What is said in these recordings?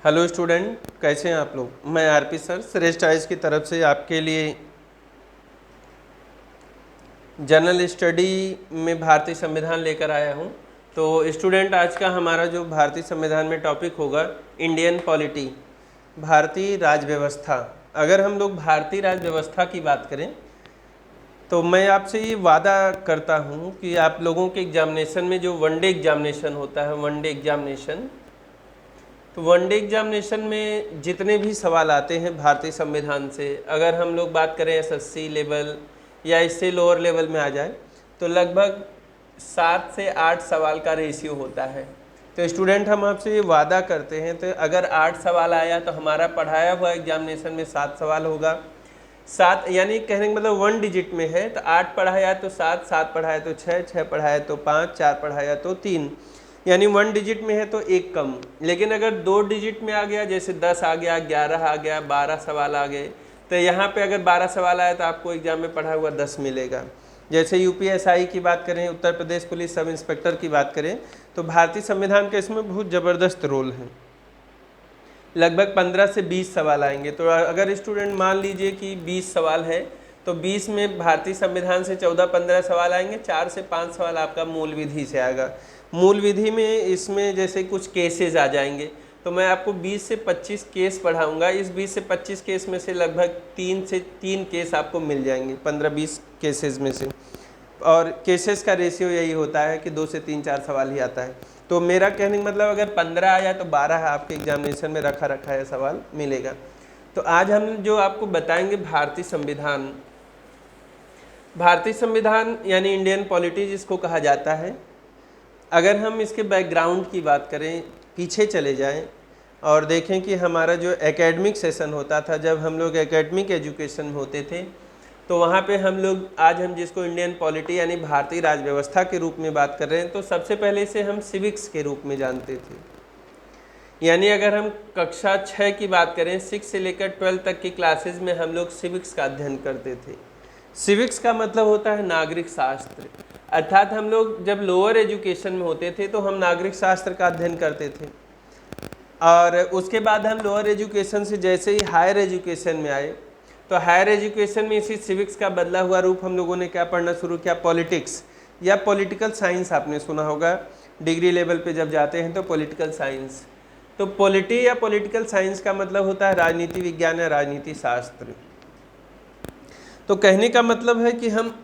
Hello student, कैसे हैं आप लोग। मैं आरपी सर श्रेष्ठ आइज की तरफ से आपके लिए जनरल स्टडी में भारतीय संविधान लेकर आया हूं। तो स्टूडेंट, आज का हमारा जो भारतीय संविधान में टॉपिक होगा इंडियन पॉलिटी, भारतीय राज व्यवस्था। अगर हम लोग भारतीय राज व्यवस्था की बात करें तो मैं आपसे ये वादा करता हूं कि आप लोगों के एग्जामिनेशन में जो वनडे एग्जामिनेशन होता है, वनडे एग्जामिनेशन, तो वनडे एग्जामिनेशन में जितने भी सवाल आते हैं भारतीय संविधान से, अगर हम लोग बात करें एसएससी लेवल या इससे लोअर लेवल में आ जाए तो लगभग 7 से 8 सवाल का रेशियो होता है। तो स्टूडेंट, हम आपसे ये वादा करते हैं, तो अगर 8 सवाल आया तो हमारा पढ़ाया हुआ एग्जामिनेशन में 7 सवाल होगा। 7 यानी कहने का मतलब 1 डिजिट में है, तो 8 पढ़ाया तो 7, 7 पढ़ाया तो 6, 6 पढ़ाया तो 5, 4 पढ़ाया तो 3, यानी 1 डिजिट में है तो 1 कम। लेकिन अगर 2 डिजिट में आ गया, जैसे 10 आ गया, 11 आ गया, 12 सवाल आ गए, तो यहाँ पे अगर 12 सवाल आया तो आपको एग्जाम में पढ़ा हुआ 10 मिलेगा। जैसे यूपीएसआई की बात करें, Uttar Pradesh police sub inspector की बात करें, तो भारतीय संविधान का इसमें बहुत ज़बरदस्त रोल है। लगभग 15 से 20 सवाल आएंगे। तो अगर स्टूडेंट मान लीजिए कि 20 सवाल है तो 20 में भारतीय संविधान से 14-15 सवाल आएंगे, 4 से 5 सवाल आपका मूल विधि से आएगा। मूल विधि में इसमें जैसे कुछ केसेस आ जाएंगे, तो मैं आपको 20 से 25 केस पढ़ाऊंगा। इस 20 से 25 केस में से लगभग 3 केस आपको मिल जाएंगे 15-20 केसेस में से। और केसेस का रेशियो यही होता है कि 2 से 3-4 सवाल ही आता है। तो मेरा कहने का मतलब अगर 15 आया तो 12 आपके एग्जामिनेशन में रखा है सवाल मिलेगा। तो आज हम जो आपको बताएंगे भारतीय संविधान, भारतीय संविधान यानी इंडियन पॉलिटी जिसको कहा जाता है। अगर हम इसके बैकग्राउंड की बात करें, पीछे चले जाएं और देखें कि हमारा जो एकेडमिक सेशन होता था, जब हम लोग एकेडमिक एजुकेशन में होते थे, तो वहाँ पे हम लोग, आज हम जिसको इंडियन पॉलिटी यानी भारतीय राज व्यवस्था के रूप में बात कर रहे हैं, तो सबसे पहले इसे हम सिविक्स के रूप में जानते थे। यानी अगर हम कक्षा 6 की बात करें, 6 से लेकर 12 तक की क्लासेज में हम लोग सिविक्स का अध्ययन करते थे। सिविक्स का मतलब होता है नागरिक शास्त्र, अर्थात हम लोग जब लोअर एजुकेशन में होते थे तो हम नागरिक शास्त्र का अध्ययन करते थे, और उसके बाद हम लोअर एजुकेशन से जैसे ही हायर एजुकेशन में आए तो हायर एजुकेशन में इसी सिविक्स का बदला हुआ रूप हम लोगों ने क्या पढ़ना शुरू किया, पॉलिटिक्स या पॉलिटिकल साइंस। आपने सुना होगा डिग्री लेवल पे जब जाते हैं तो पॉलिटिकल साइंस। तो पॉलिटी या पॉलिटिकल साइंस का मतलब होता है राजनीति विज्ञान या राजनीति शास्त्र। तो कहने का मतलब है कि हम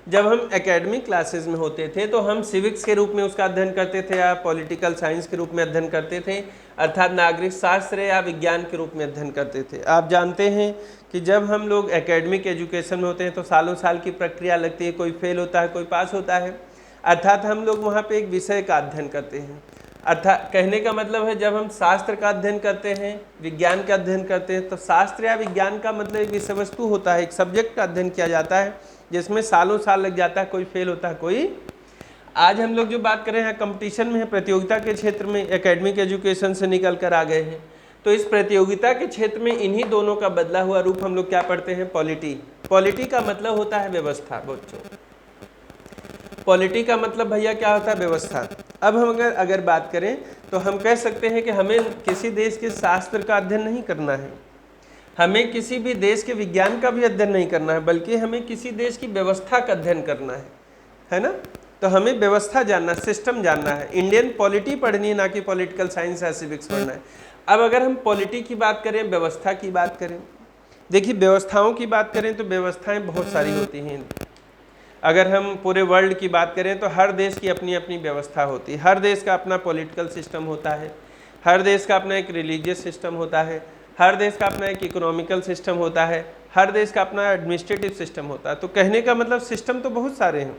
जब हम एकेडमिक क्लासेस में होते थे तो हम सिविक्स के रूप में उसका अध्ययन करते थे या पॉलिटिकल साइंस के रूप में अध्ययन करते थे, अर्थात नागरिक शास्त्र या विज्ञान के रूप में अध्ययन करते थे। आप जानते हैं कि जब हम लोग एकेडमिक एजुकेशन में होते हैं तो सालों साल की प्रक्रिया लगती है, कोई फेल होता है, कोई पास होता है, अर्थात हम लोग वहाँ पे एक विषय का अध्ययन करते हैं। अर्थात कहने का मतलब है जब हम शास्त्र का अध्ययन करते हैं, विज्ञान का अध्ययन करते हैं, तो शास्त्र या विज्ञान का मतलब एक विषय वस्तु होता है, एक सब्जेक्ट का अध्ययन किया जाता है जिसमें सालों साल लग जाता है, कोई फेल होता है, कोई। आज हम लोग जो बात कर रहे हैं कंपटीशन में है, प्रतियोगिता के क्षेत्र में एकेडमिक एजुकेशन से निकल कर आ गए हैं। तो इस प्रतियोगिता के क्षेत्र में इन्हीं दोनों का बदला हुआ रूप हम लोग क्या पढ़ते हैं, पॉलिटी। पॉलिटी का मतलब होता है व्यवस्था बच्चों, पॉलिटी का मतलब भैया क्या होता है, व्यवस्था। अब हम अगर बात करें तो हम कह सकते हैं कि हमें किसी देश के शास्त्र का अध्ययन नहीं करना है, हमें किसी भी देश के विज्ञान का भी अध्ययन नहीं करना है, बल्कि हमें किसी देश की व्यवस्था का अध्ययन करना है ना। तो हमें व्यवस्था जानना, सिस्टम जानना है, इंडियन पॉलिटी पढ़नी है, ना कि पॉलिटिकल साइंस या सिविक्स पढ़ना है। अब अगर हम पॉलिटी की बात करें, व्यवस्था की बात करें, देखिए व्यवस्थाओं की बात करें तो व्यवस्थाएं बहुत सारी होती हैं। अगर हम पूरे वर्ल्ड की बात करें तो हर देश की अपनी अपनी व्यवस्था होती है, हर देश का अपना पॉलिटिकल सिस्टम होता है, हर देश का अपना एक रिलीजियस सिस्टम होता है, हर देश का अपना एक इकोनॉमिकल सिस्टम होता है, हर देश का अपना एडमिनिस्ट्रेटिव सिस्टम होता है। तो कहने का मतलब सिस्टम तो बहुत सारे हैं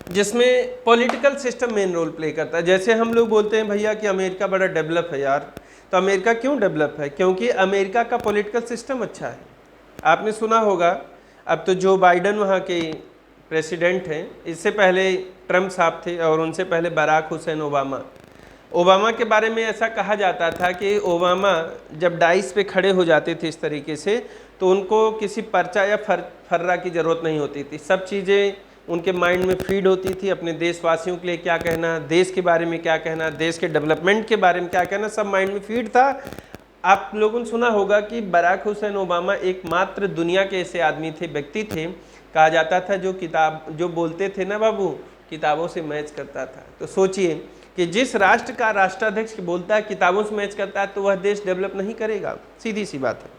जिसमें political system main role play करता है। जैसे हम लोग बोलते हैं भैया कि अमेरिका बड़ा डेवलप है यार, तो अमेरिका क्यों डेवलप है, क्योंकि अमेरिका का पॉलिटिकल सिस्टम अच्छा है। आपने सुना होगा, अब तो जो बाइडन वहाँ के प्रेसिडेंट हैं, इससे पहले ट्रम्प साहब थे और उनसे पहले बराक हुसैन ओबामा के बारे में ऐसा कहा जाता था कि ओबामा जब डाइस पे खड़े हो जाते थे इस तरीके से, तो उनको किसी पर्चा या फर्रा की ज़रूरत नहीं होती थी, सब चीज़ें उनके माइंड में फीड होती थी, अपने देशवासियों के लिए क्या कहना, देश के बारे में क्या कहना, देश के डेवलपमेंट के बारे में क्या कहना, सब माइंड में फीड था। आप लोगों ने सुना होगा कि बराक हुसैन ओबामा एकमात्र दुनिया के ऐसे आदमी थे, व्यक्ति थे, कहा जाता था जो बोलते थे ना बाबू, किताबों से मैच करता था। तो सोचिए कि जिस राष्ट्र का राष्ट्राध्यक्ष बोलता है किताबों से मैच करता है, तो वह देश डेवलप नहीं करेगा, सीधी सी बात है।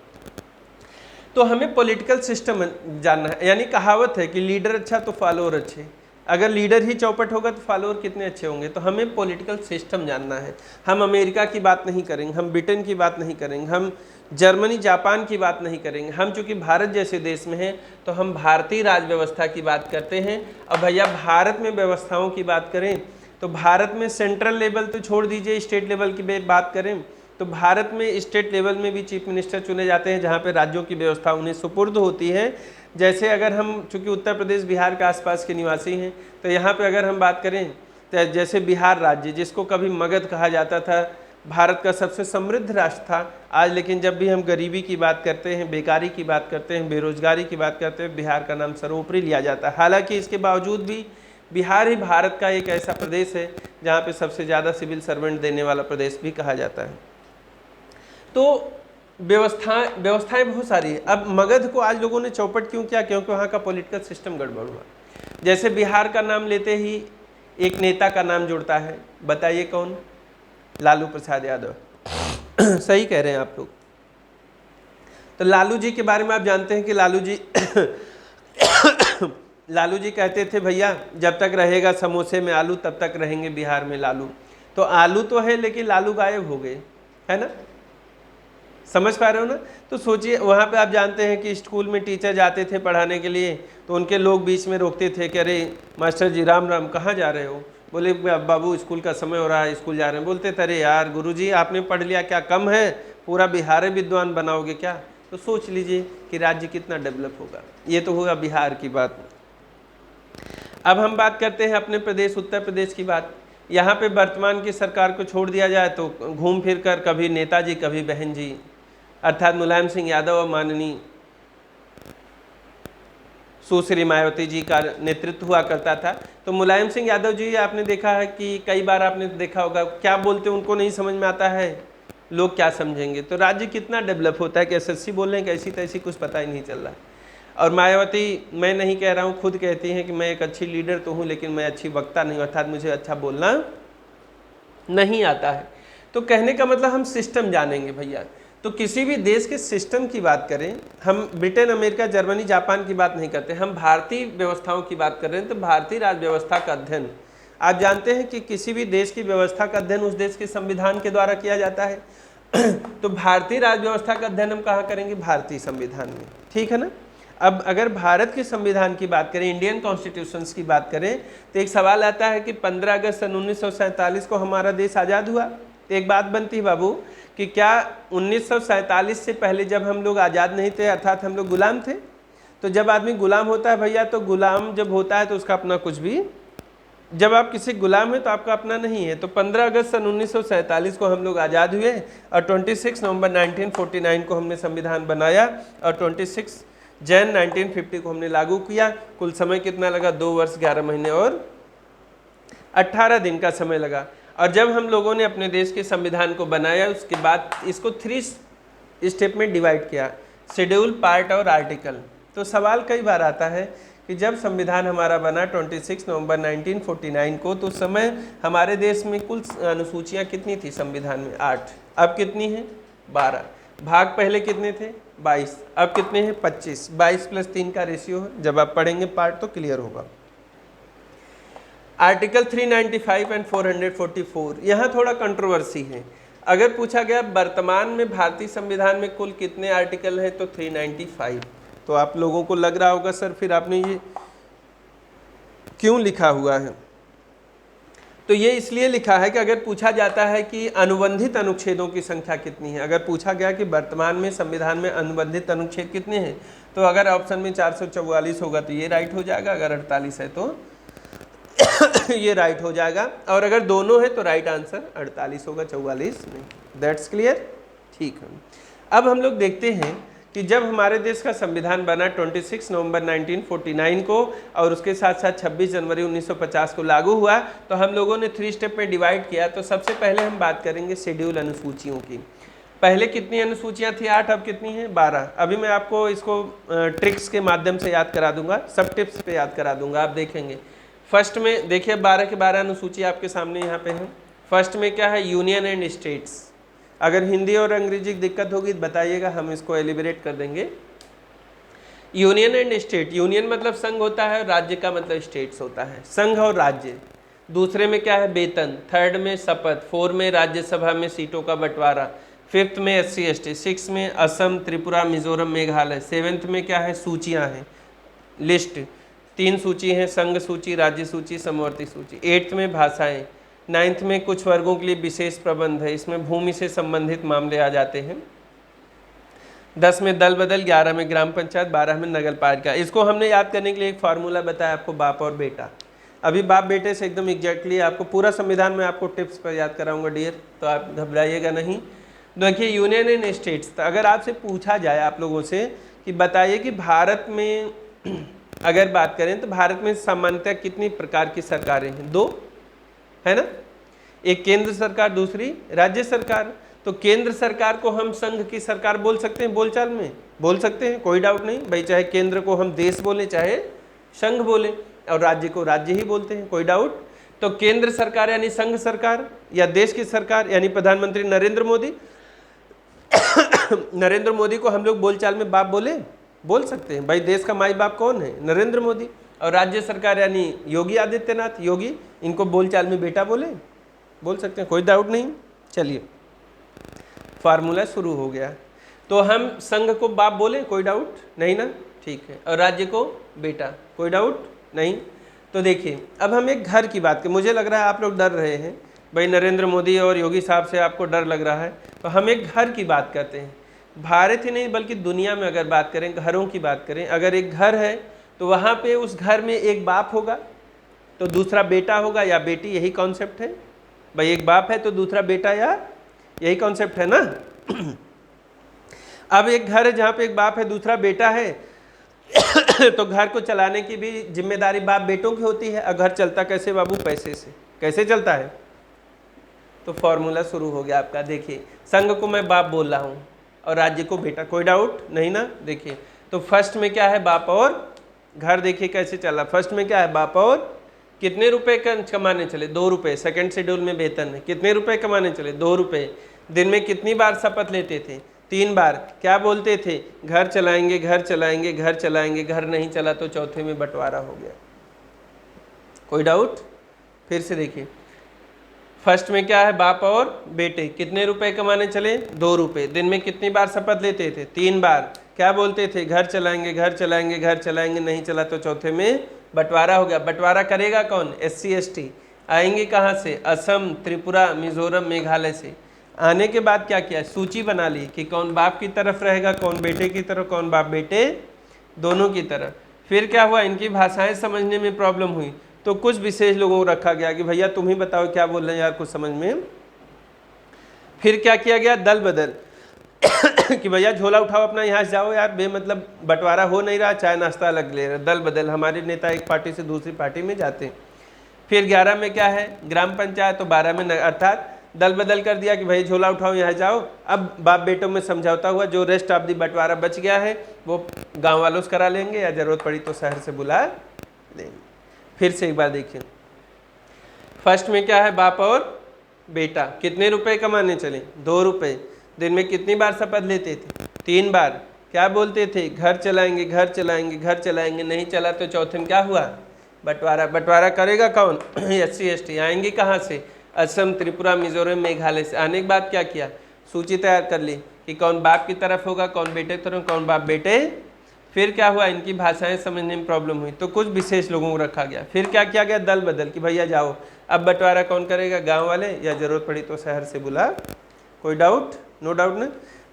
तो हमें पॉलिटिकल सिस्टम जानना है, यानी कहावत है कि लीडर अच्छा तो फॉलोअर अच्छे। अगर लीडर ही चौपट होगा तो फॉलोअर कितने अच्छे होंगे। तो हमें पॉलिटिकल सिस्टम जानना है। हम अमेरिका की बात नहीं करेंगे, हम ब्रिटेन की बात नहीं करेंगे, हम जर्मनी जापान की बात नहीं करेंगे। हम चूंकि भारत जैसे देश में हैं तो हम भारतीय राज व्यवस्था की बात करते हैं। अब भैया भारत में व्यवस्थाओं की बात करें तो भारत में सेंट्रल लेवल तो छोड़ दीजिए, स्टेट लेवल की बात करें तो भारत में स्टेट लेवल में भी चीफ मिनिस्टर चुने जाते हैं, जहाँ पे राज्यों की व्यवस्था उन्हें सुपुर्द होती है। जैसे अगर हम चूँकि उत्तर प्रदेश बिहार के आसपास के निवासी हैं तो यहाँ पे अगर हम बात करें तो जैसे बिहार राज्य, जिसको कभी मगध कहा जाता था, भारत का सबसे समृद्ध राष्ट्र था आज, लेकिन जब भी हम गरीबी की बात करते हैं, बेकारी की बात करते हैं, बेरोजगारी की बात करते हैं, बिहार का नाम सर्वोपरि लिया जाता है। हालांकि इसके बावजूद भी बिहार ही भारत का एक ऐसा प्रदेश है जहाँ पे सबसे ज़्यादा सिविल सर्वेंट देने वाला प्रदेश भी कहा जाता है। तो व्यवस्थाएं बहुत सारी है। अब मगध को आज लोगों ने चौपट क्यों किया? क्योंकि वहाँ का पॉलिटिकल सिस्टम गड़बड़ हुआ। जैसे बिहार का नाम लेते ही एक नेता का नाम जुड़ता है, बताइए कौन? लालू प्रसाद यादव। सही कह रहे हैं आप लोग। तो लालू जी के बारे में आप जानते हैं कि लालू जी कहते थे भैया जब तक रहेगा समोसे में आलू तब तक रहेंगे बिहार में लालू। तो आलू तो है लेकिन लालू गायब हो गए, है ना? समझ पा रहे हो ना? तो सोचिए वहाँ पे आप जानते हैं कि स्कूल में टीचर जाते थे पढ़ाने के लिए तो उनके लोग बीच में रोकते थे कि अरे मास्टर जी राम राम, कहाँ जा रहे हो? बोले बाबू स्कूल का समय हो रहा है, स्कूल जा रहे हैं। बोलते थे अरे यार गुरुजी आपने पढ़ लिया, क्या कम है? पूरा बिहार विद्वान बनाओगे क्या? तो सोच लीजिए कि राज्य कितना डेवलप होगा। ये तो होगा बिहार की बात। अब हम बात करते हैं अपने प्रदेश उत्तर प्रदेश की बात। यहाँ पे वर्तमान की सरकार को छोड़ दिया जाए तो घूम फिर कर कभी नेताजी कभी बहन जी, अर्थात मुलायम सिंह यादव और माननीय सुश्री मायावती जी का नेतृत्व हुआ करता था। तो मुलायम सिंह यादव जी आपने देखा है कि कई बार आपने देखा होगा क्या बोलते हैं उनको नहीं समझ में आता है, लोग क्या समझेंगे। तो राज्य कितना डेवलप होता है कि एसएससी बोल रहे हैं कैसी तैसी, कुछ पता ही नहीं चल रहा है। और मायावती, मैं नहीं कह रहा हूँ, खुद कहती हैं कि मैं एक अच्छी लीडर तो हूँ लेकिन मैं अच्छी वक्ता नहीं, अर्थात मुझे अच्छा बोलना नहीं आता है। तो कहने का मतलब हम सिस्टम जानेंगे भैया। तो किसी भी देश के सिस्टम की बात करें, हम ब्रिटेन अमेरिका जर्मनी जापान की बात नहीं करते, हम भारतीय व्यवस्थाओं की बात कर रहे हैं। तो भारतीय राज्य व्यवस्था का अध्ययन आप जानते हैं कि किसी भी देश की व्यवस्था का अध्ययन उस देश के संविधान के द्वारा किया जाता है। तो भारतीय राज्य व्यवस्था का अध्ययन हम कहाँ करेंगे? भारतीय संविधान में, ठीक है ना? अब अगर भारत के संविधान की बात करें, इंडियन कॉन्स्टिट्यूशंस की बात करें, तो एक सवाल आता है कि 15 अगस्त सन 1947 को हमारा देश आज़ाद हुआ। तो एक बात बनती है बाबू कि क्या 1947 से पहले जब हम लोग आज़ाद नहीं थे, अर्थात हम लोग गुलाम थे? तो जब आदमी गुलाम होता है भैया, तो गुलाम जब होता है तो उसका अपना कुछ भी, जब आप किसी गुलाम है तो आपका अपना नहीं है। तो 15 अगस्त सन 1947 को हम लोग आज़ाद हुए और 26 नवंबर 1949 को हमने संविधान बनाया और 26 जन 1950 को हमने लागू किया। कुल समय कितना लगा? 2 वर्ष 11 महीने और 18 दिन का समय लगा। और जब हम लोगों ने अपने देश के संविधान को बनाया उसके बाद इसको 3 स्टेप में डिवाइड किया, शेड्यूल, पार्ट और आर्टिकल। तो सवाल कई बार आता है कि जब संविधान हमारा बना 26 नवंबर 1949 को, तो उस समय हमारे देश में कुल अनुसूचियाँ कितनी थी संविधान में? 8। अब कितनी हैं? 12। भाग पहले कितने थे? 22। अब कितने हैं? 25। 22 + 3 का रेशियो है। जब आप पढ़ेंगे पार्ट तो क्लियर होगा। आर्टिकल 395 एंड 444, यहाँ थोड़ा कंट्रोवर्सी है। अगर पूछा गया वर्तमान में भारतीय संविधान में कुल कितने आर्टिकल हैं, तो 395। तो आप लोगों को लग रहा होगा सर फिर आपने ये क्यों लिखा हुआ है? तो ये इसलिए लिखा है कि अगर पूछा जाता है कि अनुबंधित अनुच्छेदों की संख्या कितनी है, अगर पूछा गया कि वर्तमान में संविधान में अनुबंधित अनुच्छेद कितने हैं, तो अगर ऑप्शन में 444 होगा तो ये राइट हो जाएगा, अगर 48 है तो ये राइट हो जाएगा, और अगर दोनों है तो राइट आंसर 48 होगा, 44 नहीं। That's clear? ठीक है। अब हम लोग देखते हैं कि जब हमारे देश का संविधान बना 26 नवंबर 1949 को और उसके साथ साथ 26 जनवरी 1950 को लागू हुआ, तो हम लोगों ने 3 स्टेप में डिवाइड किया। तो सबसे पहले हम बात करेंगे शेड्यूल अनुसूचियों की। पहले कितनी अनुसूचियां थी? 8। अब कितनी हैं? 12। अभी मैं आपको इसको ट्रिक्स के माध्यम से याद करा दूंगा, सब टिप्स पे याद करा दूंगा, आप देखेंगे। फर्स्ट में देखिए 12 के 12 अनुसूची आपके सामने यहाँ पे है। फर्स्ट में क्या है? Union and states. अगर हिंदी और अंग्रेजी की दिक्कत होगी तो बताइएगा, हम इसको एलिबरेट कर देंगे। यूनियन एंड स्टेट, यूनियन मतलब संघ होता है, राज्य का मतलब स्टेट्स होता है, संघ और राज्य। दूसरे में क्या है? वेतन। थर्ड में शपथ। 4 में राज्यसभा में सीटों का बंटवारा। 5th में SC ST। 6 में असम, त्रिपुरा, मिजोरम, मेघालय। 7th में क्या है? सूचियाँ हैं, लिस्ट। 3 सूची हैं, संघ सूची, राज्य सूची, समवर्ती सूची। 8th में भाषाएं। 9th में कुछ वर्गों के लिए विशेष प्रबंध है, इसमें भूमि से संबंधित मामले आ जाते हैं। 10 में दल बदल, 11 में ग्राम पंचायत, 12 में नगर पालिका। इसको हमने याद करने के लिए एक फार्मूला बताया आपको, बाप और बेटा। अभी बाप बेटे से एकदम एग्जैक्टली आपको पूरा संविधान में आपको टिप्स पर याद कराऊंगा डियर, तो आप घबराइएगा नहीं। देखिए यूनियन एंड स्टेट्स, अगर आपसे पूछा जाए आप लोगों से कि बताइए कि भारत में अगर बात करें तो भारत में सामान्यतः कितनी प्रकार की सरकारें हैं? 2 है ना, एक केंद्र सरकार, दूसरी राज्य सरकार। तो केंद्र सरकार को हम संघ की सरकार बोल सकते हैं, बोलचाल में बोल सकते हैं, कोई डाउट नहीं भाई। चाहे केंद्र को हम देश बोले, चाहे संघ बोले, और राज्य को राज्य ही बोलते हैं, कोई डाउट। तो केंद्र सरकार यानी संघ सरकार, या देश की सरकार यानी प्रधानमंत्री नरेंद्र मोदी। नरेंद्र मोदी को हम लोग बोलचाल में बाप बोल सकते हैं भाई। देश का माई बाप कौन है? नरेंद्र मोदी। और राज्य सरकार यानी योगी आदित्यनाथ, योगी, इनको बोलचाल में बेटा बोल सकते हैं, कोई डाउट नहीं। चलिए फार्मूला शुरू हो गया। तो हम संघ को बाप बोले, कोई डाउट नहीं ना, ठीक है। और राज्य को बेटा, कोई डाउट नहीं। तो देखिए अब हम एक घर की बात करें। मुझे लग रहा है आप लोग डर रहे हैं भाई, नरेंद्र मोदी और योगी साहब से आपको डर लग रहा है। तो हम एक घर की बात करते हैं। भारत ही नहीं बल्कि दुनिया में अगर बात करें, घरों की बात करें, अगर एक घर है तो वहाँ पे उस घर में एक बाप होगा तो दूसरा बेटा होगा या बेटी, यही कॉन्सेप्ट है भाई। एक बाप है तो दूसरा बेटा, या यही कॉन्सेप्ट है ना। अब एक घर है जहाँ पे एक बाप है, दूसरा बेटा है तो घर को चलाने की भी जिम्मेदारी बाप बेटों की होती है। और घर चलता कैसे बाबू? पैसे से। कैसे चलता है? तो फॉर्मूला शुरू हो गया आपका। देखिए संघ को मैं बाप बोल रहा हूँ और राज्य को बेटा, कोई डाउट नहीं ना। देखिए तो फर्स्ट में क्या है? बाप और घर। देखिए कैसे चला। फर्स्ट में क्या है? बाप और कितने रुपए कमाने चले? 2 रुपये। सेकंड शेड्यूल में वेतन है, कितने रुपए कमाने चले? 2 रुपये। दिन में कितनी बार शपथ लेते थे? 3 बार। क्या बोलते थे? घर चलाएंगे, घर चलाएंगे, घर चलाएंगे। घर नहीं चला तो चौथे में बंटवारा हो गया। कोई डाउट? फिर से देखिए फर्स्ट में क्या है? बाप और बेटे। कितने रुपए कमाने चले? 2 रुपये। दिन में कितनी बार शपथ लेते थे? 3 बार। क्या बोलते थे? घर चलाएंगे, घर चलाएंगे, घर चलाएंगे। नहीं चला तो चौथे में बंटवारा हो गया। बंटवारा करेगा कौन? SC ST। आएंगे कहाँ से? असम, त्रिपुरा, मिजोरम, मेघालय से। आने के बाद क्या किया? सूची बना ली कि कौन बाप की तरफ रहेगा, कौन बेटे की तरफ, कौन बाप बेटे दोनों की तरफ। फिर क्या हुआ? इनकी भाषाएं समझने में प्रॉब्लम हुई तो कुछ विशेष लोगों को रखा गया कि भैया तुम ही बताओ क्या बोल रहे हैं यार, कुछ समझ में। फिर क्या किया गया? दल बदल कि भैया झोला उठाओ अपना, यहाँ से जाओ यार, बेमतलब बंटवारा हो नहीं रहा, चाय नाश्ता अलग ले रहे। दल बदल, हमारे नेता एक पार्टी से दूसरी पार्टी में जाते हैं। फिर 11 में क्या है? ग्राम पंचायत। तो 12 में अर्थात दल बदल कर दिया कि भाई झोला उठाओ यहाँ जाओ। अब बाप बेटों में समझौता हुआ, जो रेस्ट ऑफ दी बंटवारा बच गया है वो गाँव वालों से करा लेंगे या जरूरत पड़ी तो शहर से बुला लेंगे। फिर से एक बार देखिए फर्स्ट में क्या है? बाप और बेटा। कितने रुपए कमाने चले? 2 रुपये। दिन में कितनी बार शपथ लेते थे? 3 बार। क्या बोलते थे? घर चलाएंगे, घर चलाएंगे, घर चलाएंगे। नहीं चला तो चौथे में क्या हुआ? बंटवारा। बंटवारा करेगा कौन? SC ST। आएंगे कहाँ से? असम, त्रिपुरा, मिजोरम, मेघालय से। आने के बाद क्या किया? सूची तैयार कर ली कि कौन बाप की तरफ होगा, कौन बेटे की तरफ, कौन बाप बेटे। फिर क्या हुआ? इनकी भाषाएं समझने में प्रॉब्लम हुई तो कुछ विशेष लोगों को रखा गया। फिर क्या किया गया? दल बदल कि भैया जाओ। अब बंटवारा कौन करेगा? गांव वाले, या जरूरत पड़ी तो शहर से बुला। कोई डाउट? नो डाउट ना।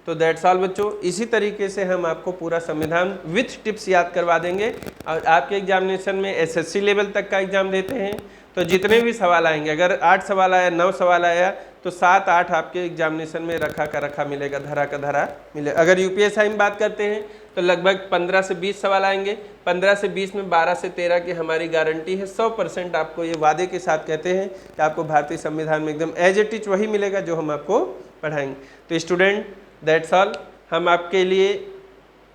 तो दैट्स ऑल बच्चों। इसी तरीके से हम आपको पूरा संविधान विथ टिप्स याद करवा देंगे। और आपके एग्जामिनेशन में SSC लेवल तक का एग्जाम देते हैं तो जितने भी सवाल आएंगे, अगर 8 सवाल आया, 9 सवाल आया तो 7-8 आपके एग्जामिनेशन में रखा का रखा मिलेगा, धरा का धरा मिलेगा। अगर यूपीएसआई में बात करते हैं तो लगभग 15 से 20 सवाल आएंगे। 15 से 20 में 12 से 13 की हमारी गारंटी है। 100% आपको ये वादे के साथ कहते हैं कि आपको भारतीय संविधान में एकदम एज इट इज वही मिलेगा जो हम आपको पढ़ाएंगे। तो स्टूडेंट, दैट्स ऑल। हम आपके लिए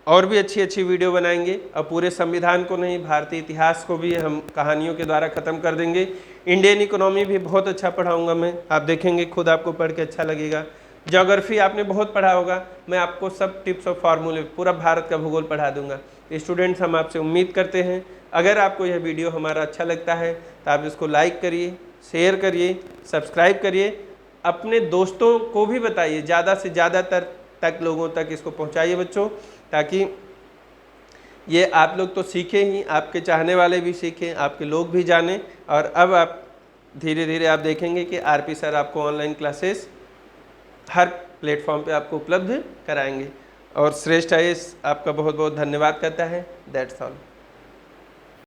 और भी अच्छी अच्छी वीडियो बनाएंगे और पूरे संविधान को नहीं, भारतीय इतिहास को भी हम कहानियों के द्वारा ख़त्म कर देंगे। इंडियन इकोनॉमी भी बहुत अच्छा पढ़ाऊंगा मैं, आप देखेंगे, खुद आपको पढ़ के अच्छा लगेगा। ज्योग्राफी आपने बहुत पढ़ा होगा, मैं आपको सब टिप्स और फार्मूले, पूरा भारत का भूगोल पढ़ा दूंगा। स्टूडेंट्स, हम आपसे उम्मीद करते हैं अगर आपको यह वीडियो हमारा अच्छा लगता है तो आप इसको लाइक करिए, शेयर करिए, सब्सक्राइब करिए, अपने दोस्तों को भी बताइए, ज़्यादा से ज़्यादातर तक लोगों तक इसको पहुंचाइए बच्चों, ताकि ये आप लोग तो सीखें ही, आपके चाहने वाले भी सीखें, आपके लोग भी जानें। और अब आप धीरे धीरे आप देखेंगे कि आरपी सर आपको ऑनलाइन क्लासेस हर प्लेटफॉर्म पे आपको उपलब्ध कराएंगे। और श्रेष्ठ आईएएस आपका बहुत बहुत धन्यवाद करता है। That's all.